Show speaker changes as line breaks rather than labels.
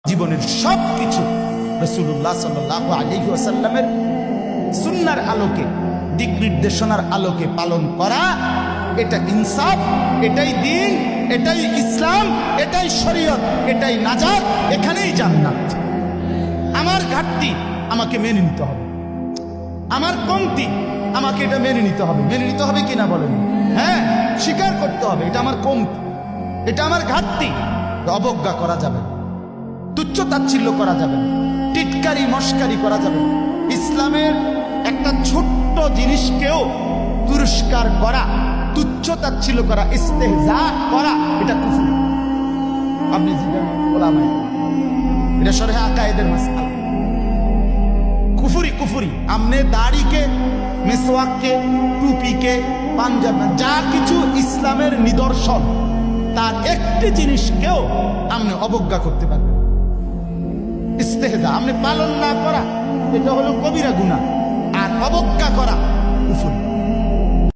জীবনের সব কিছু রাসূলুল্লাহ সাল্লাল্লাহু আলাইহি ওয়াসাল্লামের সুন্নাহর আলোকে, দিক নির্দেশনার আলোকে পালন করা, এটা ইনসাফ, এটাই দ্বীন, এটাই ইসলাম, এটাই শরীয়ত, এটাই নাজাত, এখানেই জান্নাত। আমার ঘাটতি আমাকে মেনে নিতে হবে, আমার কমতি আমাকে এটা মেনে নিতে হবে। মেনে নিতে হবে কিনা বলেন? হ্যাঁ, স্বীকার করতে হবে এটা আমার কমতি, এটা আমার ঘাটতি। অবজ্ঞা করা যাবে না, তুচ্ছ তাচ্ছিল্য করা যাবে না, টিটকারি মস্কারি করা যাবে না। ইসলামের একটা ছোট্ট জিনিসকেও পুরস্কার করা, তুচ্ছ তাচ্ছিল্য করা, ইস্তেহজা করা, এটা কুফর। আপনি ওলামায়ে এটা শরহে আকায়েদের মাসআলা। কুফরি কুফরি। আমনে দাড়িকে, মেসওয়াককে, টুপিকে, পাঞ্জাব, যা কিছু ইসলামের নিদর্শন, তার একটি জিনিসকেও আপনি অবজ্ঞা করতে পারবেন। ইস্তেহজা আপনি পালন না করা, এটা হলো কবিরা গুনাহ, আর অবজ্ঞা করা কুফরি।